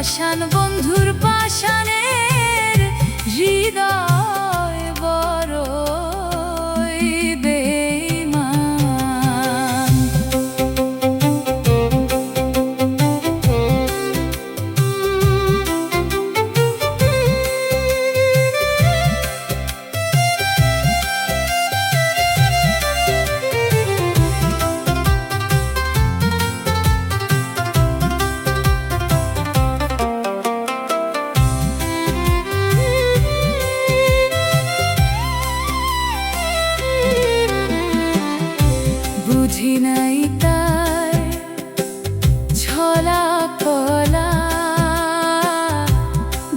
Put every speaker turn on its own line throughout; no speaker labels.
পাষাণ বন্ধুর পাষাণের হৃদয় বড়ই বেঈমান। বুঝি নাই তার ছলা কলা,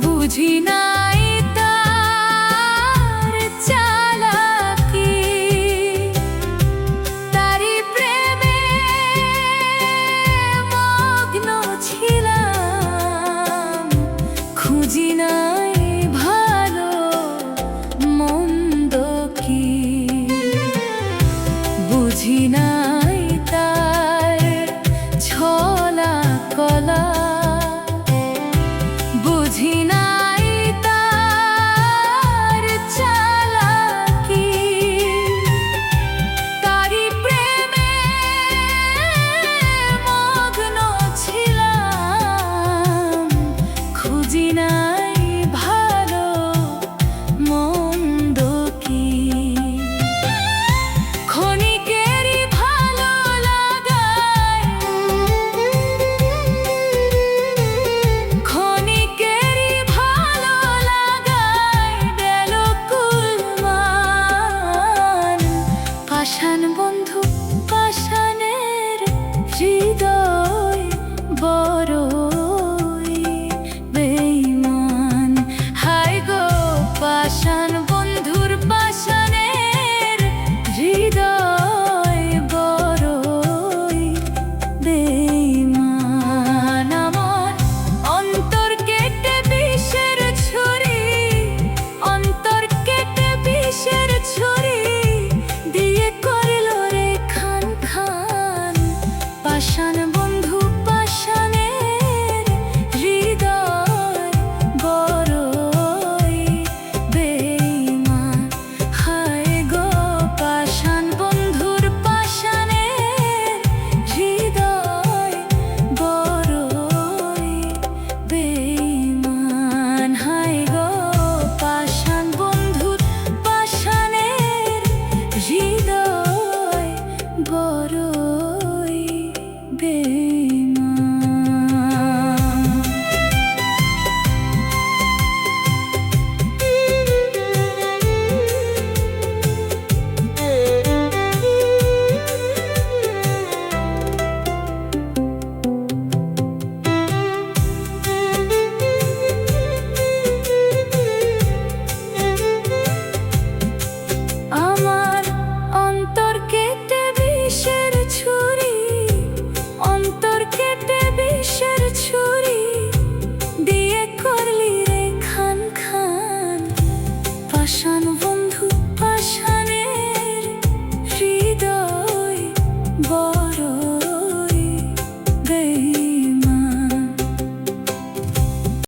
বুঝি নাই তার চালাকি, তারি প্রেমে মগ্ন ছিলাম, খুঁজি নাই ভালো মন্দ কি। বুঝি নাই তার ছলা কলা, বুঝি নাই তার চালাকি, তারি প্রেমে মগ্ন ছিলাম, খুঁজি নাই ভালো মন্দ কি। পাষাণ বন্ধু পাষাণের হৃদয় বড়ই বেঈমান। হায় গো পাষাণ বন্ধুর পাষাণের হৃদয় বড়ই বেঈমান। আমার অন্তর কেটে বিষের ছুরি, অন্তর কেটে বিষের ছুরি দিয়ে করল রে খান খান। পাষাণ বন্ধু পাষাণের হৃদয় বড়ই বেঈমান। হায় গো পাষাণ বন্ধুর পাষাণের হৃদয় বড়ই বেঈমান। হায় গো পাষাণ বন্ধুর পাষাণের হৃদয় বড়ই বেঈমান। আমার অন্তর কেটে বিষের ছুরি, অন্তর কেটে বিষের ছুরি দিয়ে করলি রে খান খান। পাষাণ